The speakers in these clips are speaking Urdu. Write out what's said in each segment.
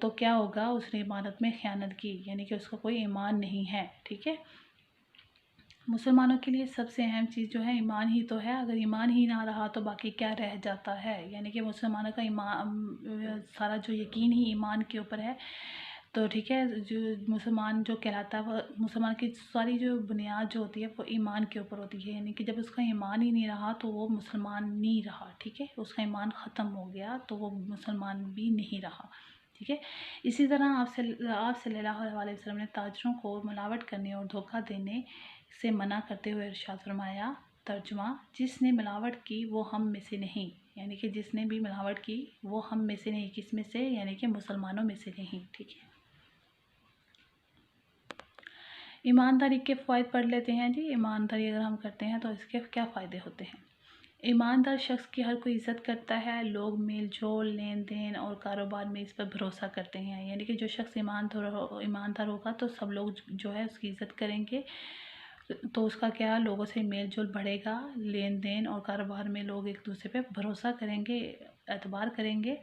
تو کیا ہوگا، اس نے امانت میں خیانت کی، یعنی کہ اس کا کوئی ایمان نہیں ہے، ٹھیک ہے۔ مسلمانوں کے لیے سب سے اہم چیز جو ہے ایمان ہی تو ہے، اگر ایمان ہی نہ رہا تو باقی کیا رہ جاتا ہے، یعنی کہ مسلمانوں کا ایمان سارا جو یقین ہی ایمان کے اوپر ہے، تو ٹھیک ہے، جو مسلمان جو کہلاتا ہے وہ مسلمان کی ساری جو بنیاد جو ہوتی ہے وہ ایمان کے اوپر ہوتی ہے، یعنی کہ جب اس کا ایمان ہی نہیں رہا تو وہ مسلمان نہیں رہا، ٹھیک ہے، اس کا ایمان ختم ہو گیا تو وہ مسلمان بھی نہیں رہا، ٹھیک ہے۔ اسی طرح آپ صلی اللہ علیہ وسلم نے تاجروں کو ملاوٹ کرنے اور دھوکہ دینے سے منع کرتے ہوئے ارشاد فرمایا، ترجمہ: جس نے ملاوٹ کی وہ ہم میں سے نہیں، یعنی کہ جس نے بھی ملاوٹ کی وہ ہم میں سے نہیں، کس میں سے، یعنی کہ مسلمانوں میں سے نہیں، ٹھیک ہے۔ ایمانداری کے فوائد پڑھ لیتے ہیں جی۔ ایمانداری اگر ہم کرتے ہیں تو اس کے کیا فائدے ہوتے ہیں۔ ایماندار شخص کی ہر کوئی عزت کرتا ہے، لوگ میل جول، لین دین اور کاروبار میں اس پر بھروسہ کرتے ہیں، یعنی کہ جو شخص ایماندار ہوگا تو سب لوگ جو ہے اس کی عزت کریں گے، تو اس کا کیا، لوگوں سے میل جول بڑھے گا، لین دین اور کاروبار میں لوگ ایک دوسرے پہ بھروسہ کریں گے، اعتبار کریں گے۔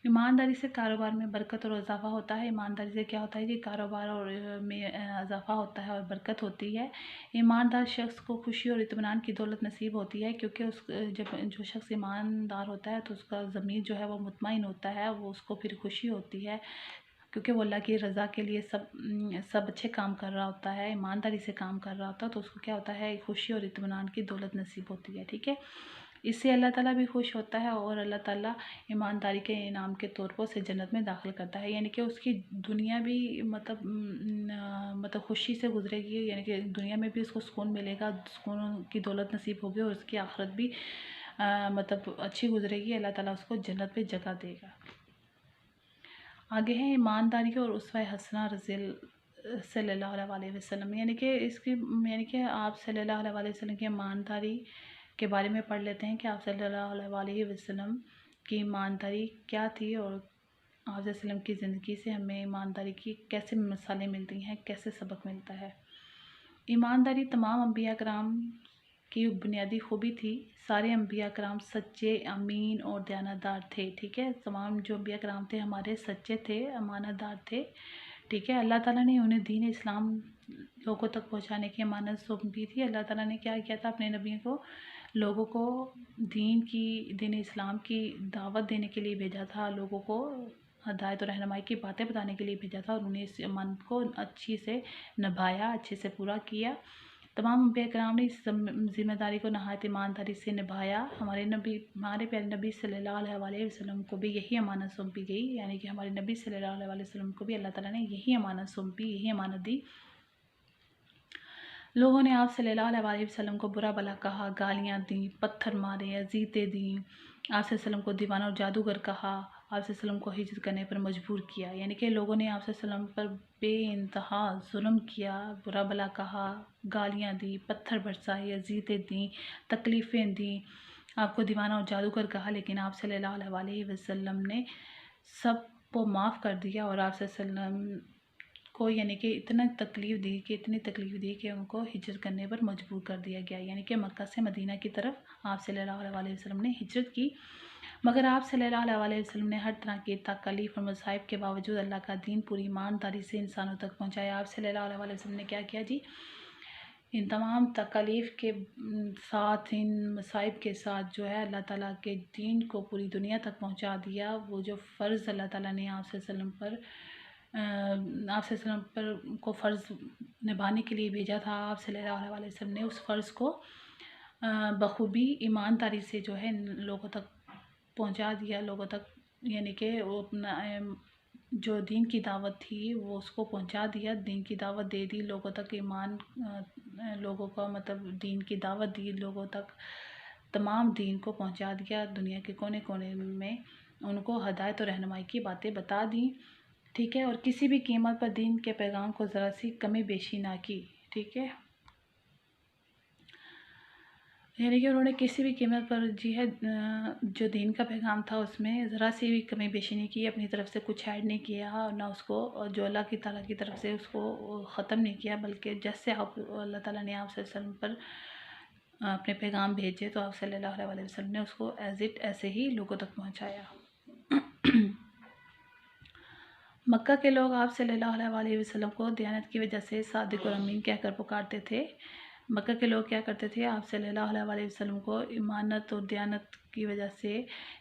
ایمانداری سے کاروبار میں برکت اور اضافہ ہوتا ہے۔ ایمانداری سے کیا ہوتا ہے کہ کاروبار اور میں اضافہ ہوتا ہے اور برکت ہوتی ہے۔ ایماندار شخص کو خوشی اور اطمینان کی دولت نصیب ہوتی ہے، کیونکہ جب جو شخص ایماندار ہوتا ہے تو اس کا ضمیر جو ہے وہ مطمئن ہوتا ہے، وہ اس کو پھر خوشی ہوتی ہے، کیونکہ وہ اللہ کی رضا کے لیے سب اچھے کام کر رہا ہوتا ہے، ایمانداری سے کام کر رہا ہوتا ہے، تو اس کو کیا ہوتا ہے، خوشی اور اطمینان کی دولت نصیب ہوتی ہے، ٹھیک ہے۔ اس سے اللہ تعالیٰ بھی خوش ہوتا ہے اور اللہ تعالیٰ ایمانداری کے انعام کے طور پر اسے جنت میں داخل کرتا ہے، یعنی کہ اس کی دنیا بھی مطلب خوشی سے گزرے گی، یعنی کہ دنیا میں بھی اس کو سکون ملے گا، سکون کی دولت نصیب ہوگی، اور اس کی آخرت بھی مطلب اچھی گزرے گی، اللہ تعالیٰ اس کو جنت میں جگہ دے گا۔ آگے ہے ایمانداری اور اسوہ حسنہ صلی اللہ علیہ وسلم، یعنی کہ آپ صلی اللہ علیہ وسلم کی ایمانداری کے بارے میں پڑھ لیتے ہیں کہ آپ صلی اللہ علیہ وسلم کی ایمانداری کیا تھی، اور آپ صلی اللہ علیہ وسلم کی زندگی سے ہمیں ایمانداری کی کیسے مثالیں ملتی ہیں، کیسے سبق ملتا ہے۔ ایمانداری تمام انبیاء کرام کی بنیادی خوبی تھی، سارے انبیاء کرام سچے، امین اور دیانتدار تھے، ٹھیک ہے، تمام جو انبیاء کرام تھے ہمارے سچے تھے، امانت دار تھے، ٹھیک ہے۔ اللہ تعالیٰ نے انہیں دین اسلام لوگوں تک پہنچانے کی امانت سونپی تھی۔ اللہ تعالیٰ نے کیا کیا تھا، اپنے نبی کو لوگوں کو دین اسلام کی دعوت دینے کے لیے بھیجا تھا، لوگوں کو ہدایت اور رہنمائی کی باتیں بتانے کے لیے بھیجا تھا، اور انہیں اس امانت کو اچھی سے نبھایا، اچھے سے پورا کیا۔ تمام انبیاء کرام نے اس ذمہ داری کو نہایت ایمانداری سے نبھایا۔ ہمارے پیارے نبی صلی اللہ علیہ وسلم کو بھی یہی امانت سونپی گئی، یعنی کہ ہمارے نبی صلی اللہ علیہ وسلم کو بھی اللہ تعالیٰ نے یہی امانت سونپی، یہی امانت دی۔ لوگوں نے آپ صلی اللہ علیہ وسلم کو برا بھلا کہا، گالیاں دیں، پتھر مارے، اذیتیں دیں، آپ صلی اللہ علیہ وسلم کو دیوانہ اور جادوگر کہا، آپ صلی اللہ علیہ وسلم کو ہجرت کرنے پر مجبور کیا، یعنی کہ لوگوں نے آپ صلی اللہ علیہ وسلم پر بے انتہا ظلم کیا، برا بھلا کہا، گالیاں دی، پتھر برسائے، اذیتیں دیں، تکلیفیں دیں، آپ کو دیوانہ اور جادوگر کہا، لیکن آپ صلی اللہ علیہ وسلم نے سب کو معاف کر دیا، اور آپ صلی اللہ علیہ وسلم کو یعنی کہ اتنی تکلیف دی کہ ان کو ہجرت کرنے پر مجبور کر دیا گیا، یعنی کہ مکہ سے مدینہ کی طرف آپ صلی اللہ علیہ وسلم نے ہجرت کی، مگر آپ صلی اللہ علیہ وسلم نے ہر طرح کی تکلیف اور مصائب کے باوجود اللہ کا دین پوری ایمانداری سے انسانوں تک پہنچایا۔ آپ صلی اللہ علیہ وسلم نے کیا کیا جی، ان تمام تکلیف کے ساتھ، ان مصائب کے ساتھ جو ہے اللہ تعالیٰ کے دین کو پوری دنیا تک پہنچا دیا۔ وہ جو فرض اللہ تعالیٰ نے آپ صلی اللہ علیہ وسلم پر کو فرض نبھانے کے لیے بھیجا تھا، آپ صلی اللہ علیہ وسلم نے اس فرض کو بخوبی ایمانداری سے جو ہے لوگوں تک پہنچا دیا، لوگوں تک، یعنی کہ وہ اپنا جو دین کی دعوت تھی وہ اس کو پہنچا دیا، دین کی دعوت دے دی لوگوں تک، لوگوں کا مطلب دین کی دعوت دی لوگوں تک، تمام دین کو پہنچا دیا، دنیا کے کونے کونے میں ان کو ہدایت اور رہنمائی کی باتیں بتا دیں، ٹھیک ہے، اور کسی بھی قیمت پر دین کے پیغام کو ذرا سی کمی بیشی نہ کی، ٹھیک ہے، یعنی کہ انہوں نے کسی بھی قیمت پر جی ہے جو دین کا پیغام تھا اس میں ذرا سی بھی کمی بیشی نہیں کی، اپنی طرف سے کچھ ایڈ نہیں کیا، اور نہ اس کو جو اللہ کی تعالیٰ کی طرف سے اس کو ختم نہیں کیا، بلکہ جیسے اللہ تعالیٰ نے آپ صلی اللہ علیہ وسلم پر اپنے پیغام بھیجے تو آپ صلی اللہ علیہ وسلم نے اس کو ایسے ہی لوگوں تک پہنچایا۔ مکہ کے لوگ آپ صلی اللہ علیہ وسلم کو دیانت کی وجہ سے صادق اور امین کہہ کر پکارتے تھے۔ مکہ کے لوگ کیا کرتے تھے؟ آپ صلی اللہ علیہ وسلم کو امانت اور دیانت کی وجہ سے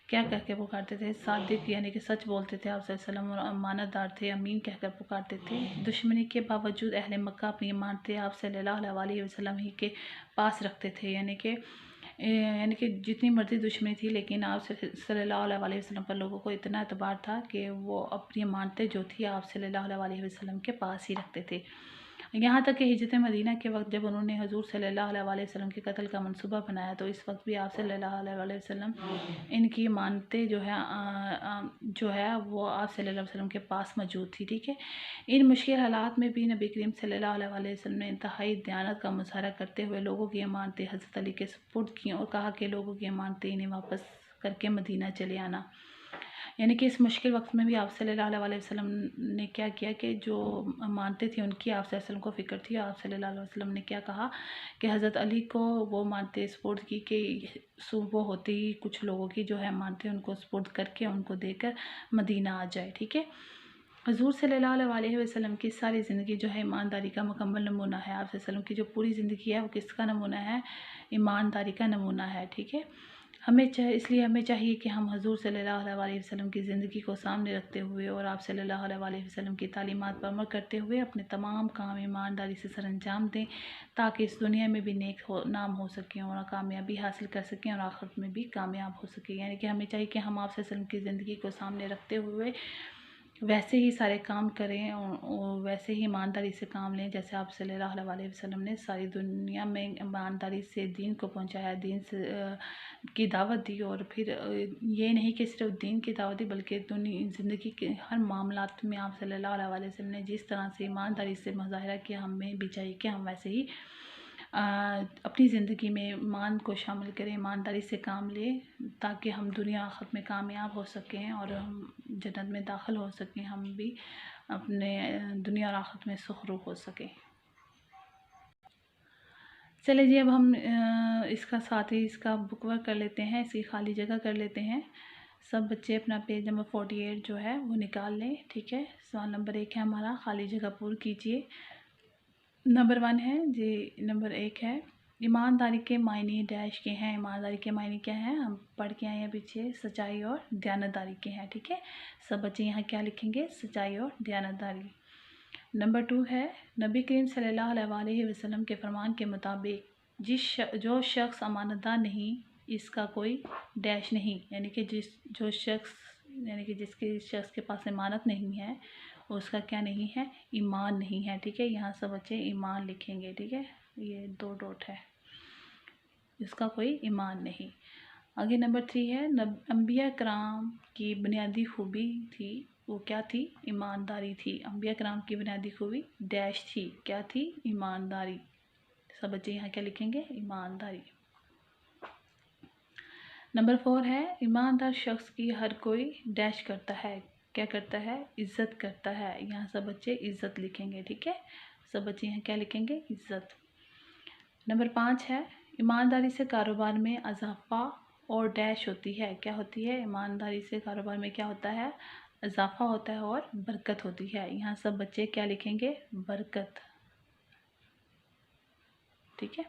کیا کہہ کے پکارتے تھے؟ صادق، یعنی کہ سچ بولتے تھے آپ صلی اللہ علیہ وسلم، اور امانت دار تھے، امین کہہ کر پکارتے تھے۔ دشمنی کے باوجود اہل مکہ اپنی امانتیں آپ صلی اللہ علیہ وسلم ہی کے پاس رکھتے تھے، یعنی کہ جتنی مرضی دشمنی تھی، لیکن آپ صلی اللہ علیہ وسلم پر لوگوں کو اتنا اعتبار تھا کہ وہ اپنی امانتیں جو تھی آپ صلی اللہ علیہ وسلم کے پاس ہی رکھتے تھے۔ یہاں تک کہ ہجرت مدینہ کے وقت جب انہوں نے حضور صلی اللہ علیہ وسلم کے قتل کا منصوبہ بنایا، تو اس وقت بھی آپ صلی اللہ علیہ وسلم ان کی امانتیں جو ہے وہ آپ صلی اللہ علیہ وسلم کے پاس موجود تھی، ٹھیک ہے۔ ان مشکل حالات میں بھی نبی کریم صلی اللہ علیہ وسلم نے انتہائی دیانت کا مظاہرہ کرتے ہوئے لوگوں کی امانتیں حضرت علی کے سپرد کیں اور کہا کہ لوگوں کی امانتیں انہیں واپس کر کے مدینہ چلے آنا۔ یعنی کہ اس مشکل وقت میں بھی آپ صلی اللہ علیہ وسلم نے کیا کیا کہ جو مانتے تھے ان کی آپ صلی اللہ علیہ وسلم کو فکر تھی۔ آپ صلی اللہ علیہ وسلم نے کیا کہا کہ حضرت علی کو وہ مانتے سپورٹ کی کہ صبح ہوتے ہی کچھ لوگوں کی جو ہے مانتے ان کو سپورٹ کر کے ان کو دے کر مدینہ آ جائے، ٹھیک ہے۔ حضور صلی اللہ علیہ وسلم کی ساری زندگی جو ہے ایمانداری کا مکمل نمونہ ہے۔ آپ صلی اللہ علیہ وسلم کی جو پوری زندگی ہے وہ کس کا نمونہ ہے؟ ایمانداری کا نمونہ ہے، ٹھیک ہے۔ اس لیے ہمیں چاہیے کہ ہم حضور صلی اللہ علیہ وسلم کی زندگی کو سامنے رکھتے ہوئے اور آپ صلی اللہ علیہ وسلم کی تعلیمات پر عمل کرتے ہوئے اپنے تمام کام ایمانداری سے سر انجام دیں، تاکہ اس دنیا میں بھی نیک نام ہو سکیں اور کامیابی حاصل کر سکیں اور آخرت میں بھی کامیاب ہو سکیں۔ یعنی کہ ہمیں چاہیے کہ ہم آپ صلی اللہ علیہ وسلم کی زندگی کو سامنے رکھتے ہوئے ویسے ہی سارے کام کریں اور ویسے ہی ایمانداری سے کام لیں جیسے آپ صلی اللہ علیہ وسلم نے ساری دنیا میں ایمانداری سے دین کو پہنچایا، دین کی دعوت دی، اور پھر یہ نہیں کہ صرف دین کی دعوت دی بلکہ زندگی کے ہر معاملات میں آپ صلی اللہ علیہ وسلم نے جس طرح سے ایمانداری سے مظاہرہ کیا، ہمیں بھی چاہیے کہ ہم ویسے ہی اپنی زندگی میں ایمان کو شامل کریں، ایمانداری سے کام لیں، تاکہ ہم دنیا آخرت میں کامیاب ہو سکیں اور ہم جنت میں داخل ہو سکیں، ہم بھی اپنے دنیا اور آخرت میں سخرو ہو سکیں۔ چلے جی، اب ہم اس کا ساتھ ہی اس کا بک ورک کر لیتے ہیں، اس کی خالی جگہ کر لیتے ہیں۔ سب بچے اپنا پیج نمبر 48 جو ہے وہ نکال لیں، ٹھیک ہے۔ سوال نمبر 1 ہے ہمارا، خالی جگہ پور کیجیے۔ نمبر 1 ہے جی، نمبر 1 ہے ایمانداری کے معنی ڈیش کے ہیں۔ ایمانداری کے معنی کیا ہیں؟ ہم پڑھ کے آئے ہیں پیچھے، سچائی اور دیانتداری کے ہیں، ٹھیک ہے۔ سب بچے یہاں کیا لکھیں گے؟ سچائی اور دیانتداری۔ نمبر 2 ہے نبی کریم صلی اللہ علیہ وسلم کے فرمان کے مطابق جو شخص امانت دار نہیں، اس کا کوئی ڈیش نہیں، یعنی کہ جس شخص کے پاس امانت نہیں ہے اس کا کیا نہیں ہے؟ ایمان نہیں ہے، ٹھیک ہے۔ یہاں سب بچے ایمان لکھیں گے، ٹھیک ہے۔ یہ 2 ڈاٹ ہے، اس کا کوئی ایمان نہیں۔ آگے نمبر 3 ہے انبیاء کرام کی بنیادی خوبی تھی، وہ کیا تھی؟ ایمانداری تھی۔ انبیاء کرام کی بنیادی خوبی ڈیش تھی، کیا تھی؟ ایمانداری۔ سب بچے یہاں کیا لکھیں گے؟ ایمانداری۔ نمبر 4 ہے ایماندار شخص کی ہر کوئی ڈیش کرتا ہے، کیا کرتا ہے؟ عزت کرتا ہے۔ یہاں سب بچے عزت لکھیں گے، ٹھیک ہے۔ سب بچے یہاں کیا لکھیں گے؟ عزت۔ نمبر 5 ہے ایمانداری سے کاروبار میں اضافہ اور ڈیش ہوتی ہے، کیا ہوتی ہے؟ ایمانداری سے کاروبار میں کیا ہوتا ہے؟ اضافہ ہوتا ہے اور برکت ہوتی ہے۔ یہاں سب بچے کیا لکھیں گے؟ برکت، ٹھیک ہے۔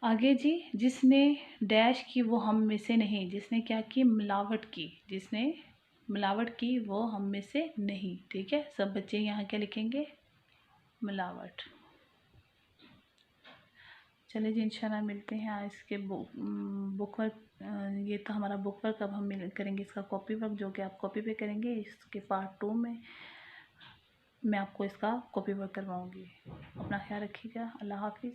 آگے جی، جس نے ڈیش کی وہ ہم میں سے نہیں، جس نے کیا کی؟ ملاوٹ کی، جس نے ملاوٹ کی وہ ہم میں سے نہیں، ٹھیک ہے۔ سب بچے یہاں کیا لکھیں گے؟ ملاوٹ۔ چلے جی، انشاءاللہ ملتے ہیں اس کے بک ورک، یہ تو ہمارا بک ورک، اب ہم کریں گے اس کا کاپی ورک، جو کہ آپ کاپی پہ کریں گے۔ اس کے پارٹ 2 میں آپ کو اس کا کاپی ورک کرواؤں گی۔ اپنا خیال رکھیے گا، اللہ حافظ۔